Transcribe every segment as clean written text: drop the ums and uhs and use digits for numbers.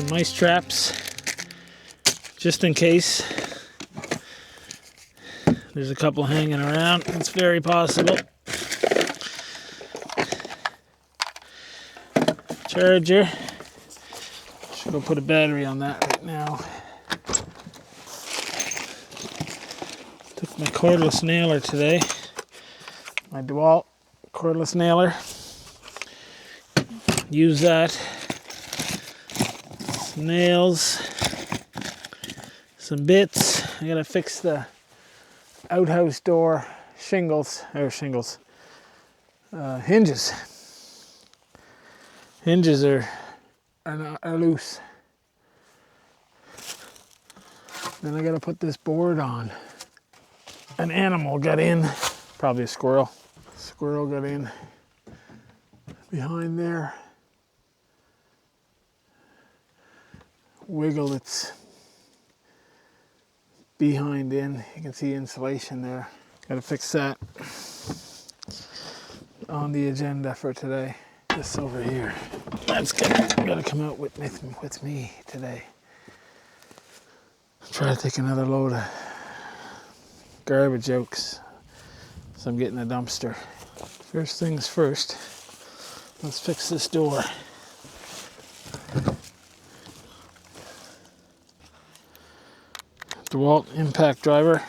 some mice traps just in case there's a couple hanging around. It's very possible. Charger. Should go put a battery on that right now. Took my cordless nailer today. My DeWalt cordless nailer. Use that. Some nails. Some bits. I gotta fix the outhouse door hinges. Hinges are loose. Then I gotta put this board on. An animal got in, probably a squirrel. Squirrel got in behind there. Wiggled its behind in. You can see insulation there. Gotta fix that. On the agenda for today. This over here. That's gotta come out with me today. Try to take another load of garbage out, so I'm getting a dumpster. First things first, let's fix this door. DeWalt impact driver.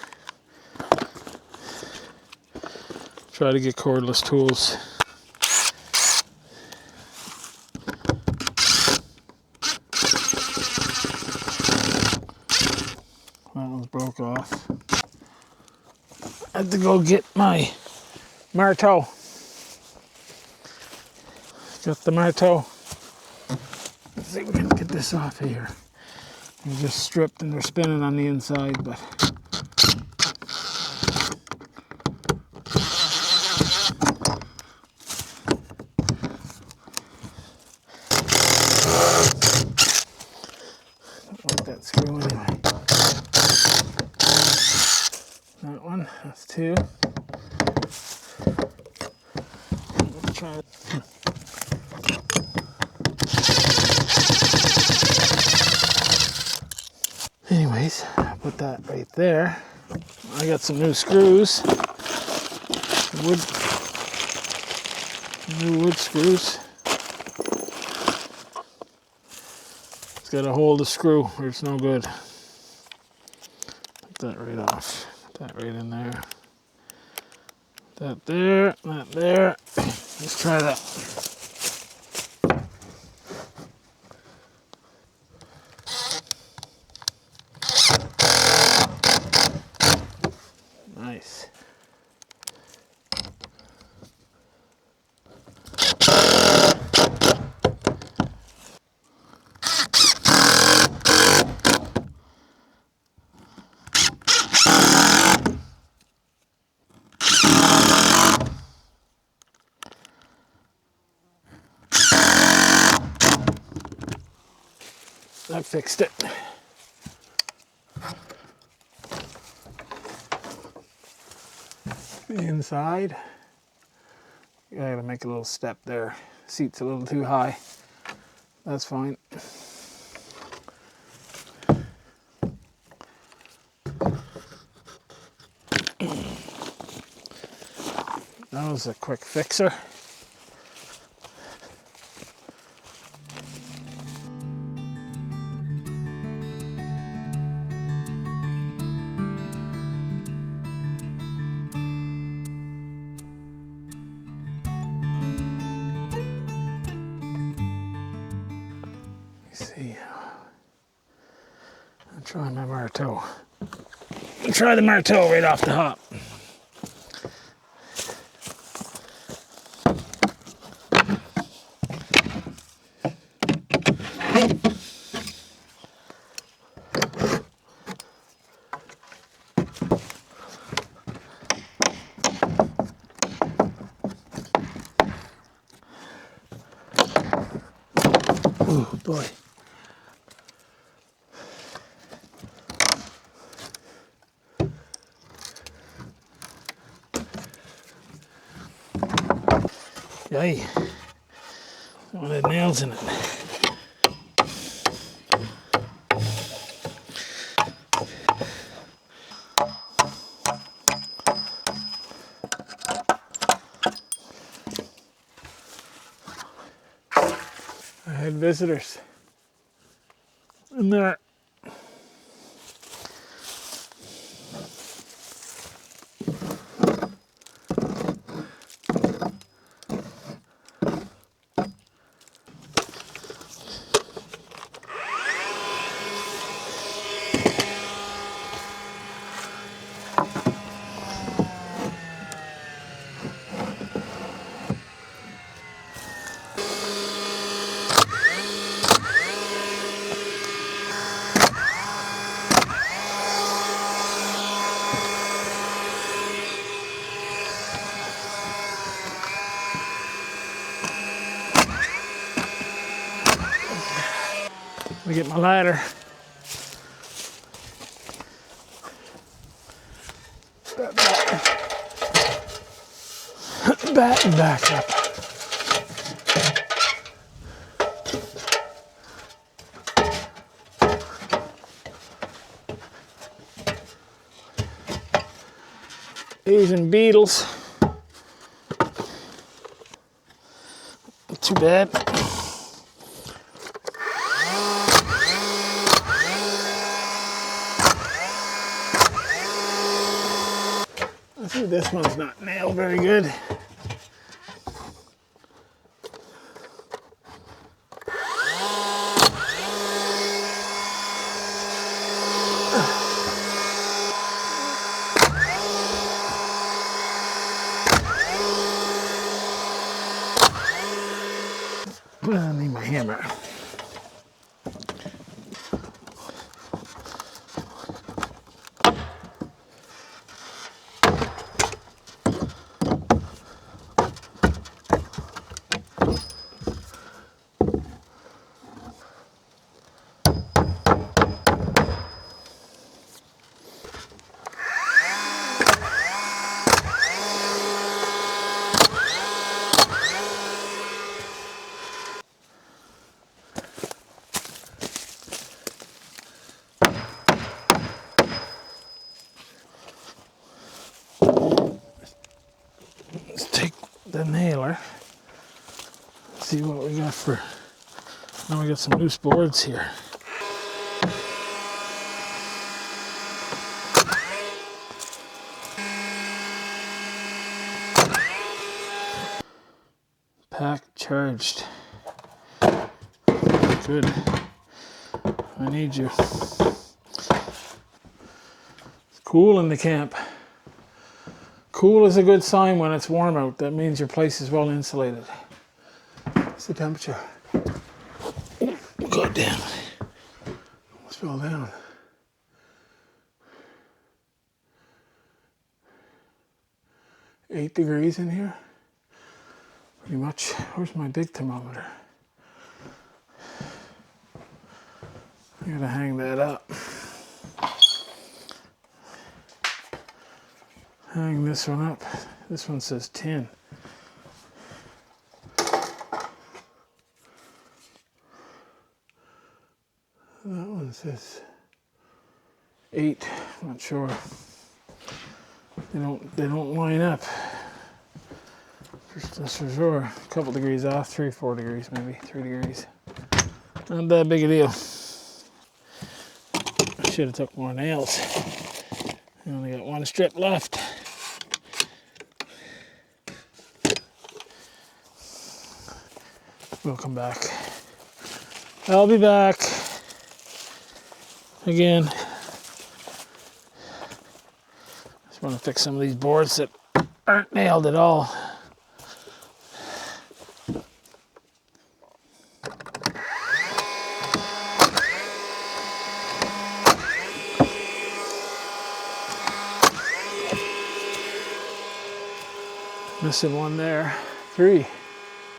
Try to get cordless tools. That one's broke off. I had to go get my marteau. Got the marteau. Let's see if we can get this off here. They're just stripped and they're spinning on the inside, but don't like that screw anyway. That one, that's two. Let's try it. Anyways, put that right there. I got some new screws. New wood screws. It's got to hold the screw or it's no good. Put that right off. Put that right in there. That there, that there. Let's try that. Nice. I fixed it. The inside, I gotta make a little step there. Seat's a little too high. That's fine. That was a quick fixer. See, I'll try my marteau. I'll try the marteau right off the hop. Oh boy. Yay. One of the nails in it. I had visitors in there. Let me get my ladder. Batten back up. Asian beetles. Not too bad. I see this one's not nailed very good. I need my hammer. Let's take the nailer. See what we got for. Now we got some loose boards here. Pack charged. Good. I need you. It's cool in the camp. Cool is a good sign when it's warm out. That means your place is well insulated. What's the temperature? God damn it. Almost fell down. $8 degrees in here. Pretty much. Where's my big thermometer? I gotta hang that up. Hang this one up. This one says 10. That one says 8. I'm not sure. They don't line up. That's for sure. A couple degrees off, 3 or 4 degrees, maybe 3 degrees. Not that big a deal. I should have took more nails. I only got one strip left. We'll come back. I'll be back again. Just want to fix some of these boards that aren't nailed at all. Missing one there. 3,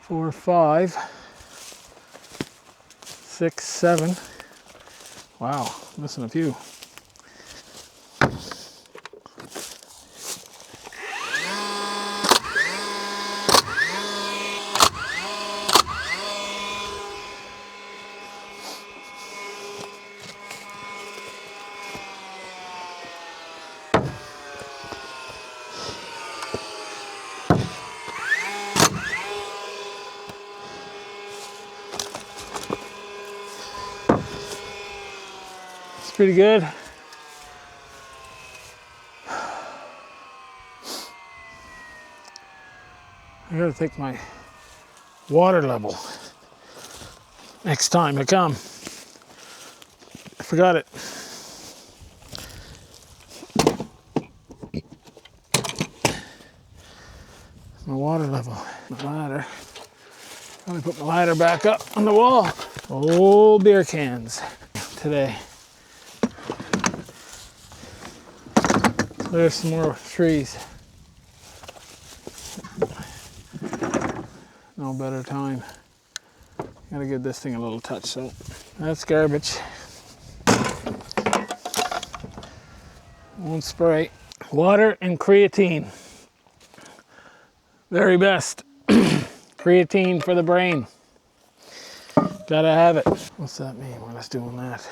4, 5, 6, 7. Wow, missing a few. pretty good. I gotta take my water level next time I come. I forgot it. My water level. My ladder. Let me put my ladder back up on the wall. Old beer cans today. There's some more trees. No better time. Gotta give this thing a little touch, so that's garbage. Won't spray. Water and creatine. Very best. Creatine for the brain. Gotta have it. What's that mean when it's doing that?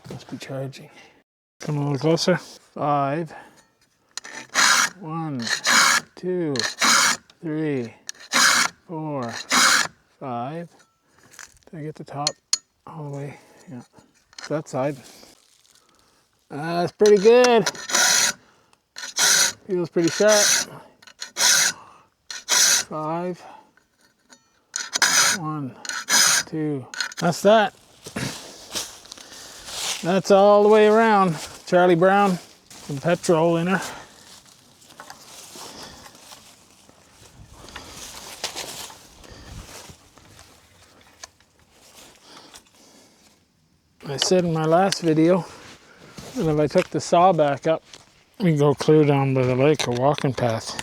Must be charging. Come a little closer. 5. 1, 2, 3, 4, 5. Did I get the top all the way? Yeah. That side. That's pretty good. Feels pretty sharp. 5. 1, 2. That's that. That's all the way around. Charlie Brown. Some petrol in her. I said in my last video that if I took the saw back up, we can go clear down by the lake, a walking path.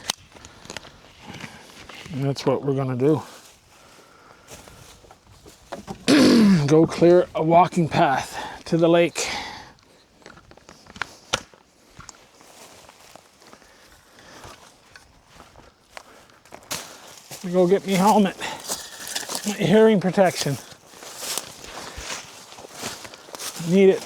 And that's what we're gonna do. Go clear a walking path to the lake. Let me go get me helmet, my hearing protection. Need it.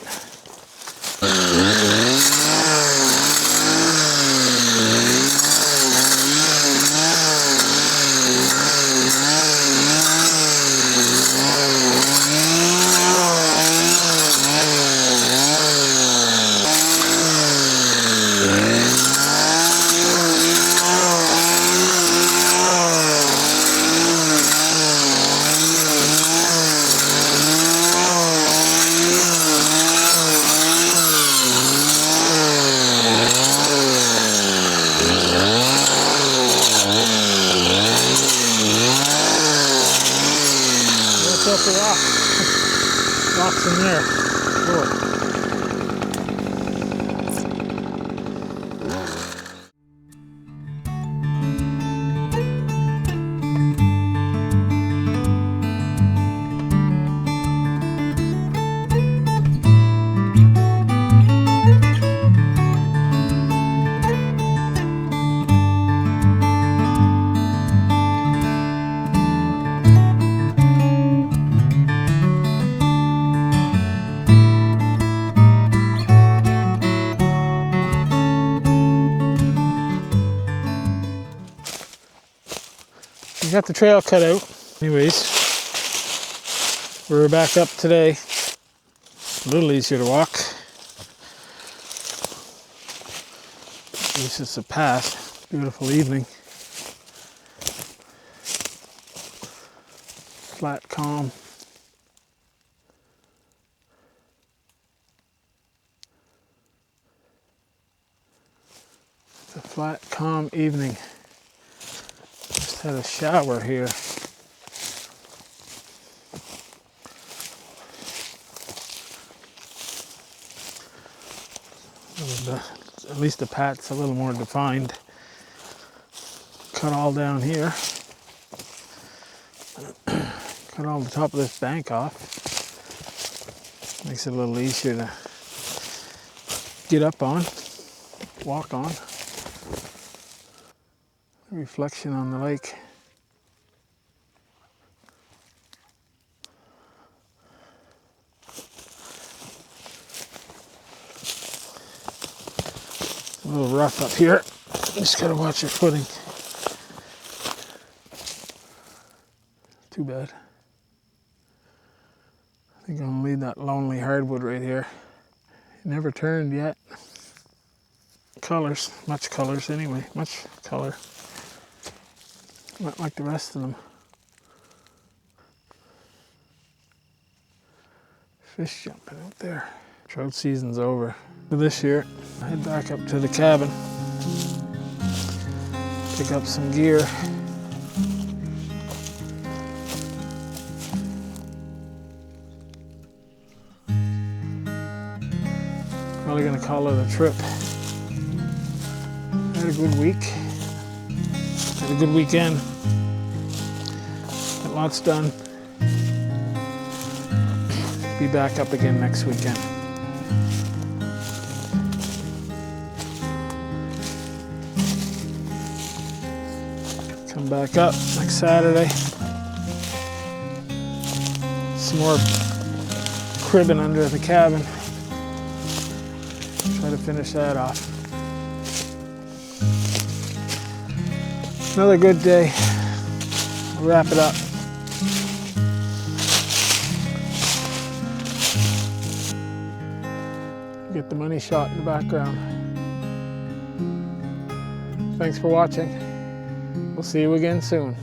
Up the rock. Rocks in there. Cool. We got the trail cut out. Anyways, we're back up today. A little easier to walk. At least it's a path. Beautiful evening. Flat, calm. It's a flat, calm evening. Just had a shower here. At least the pat's a little more defined. Cut all down here. Cut all the top of this bank off. Makes it a little easier to get up on, walk on. Reflection on the lake. A little rough up here. Just gotta watch your footing. Too bad. I think I'm gonna leave that lonely hardwood right here. Never turned yet. Colors, much colors anyway, much color. Not like the rest of them. Fish jumping out there. Trout season's over for this year. I head back up to the cabin. Pick up some gear. Probably gonna call it a trip. Had a good week. Had a good weekend. Got lots done. Be back up again next weekend. Come back up next Saturday. Some more cribbing under the cabin. Try to finish that off. Another good day. We'll wrap it up. Get the money shot in the background. Thanks for watching. We'll see you again soon.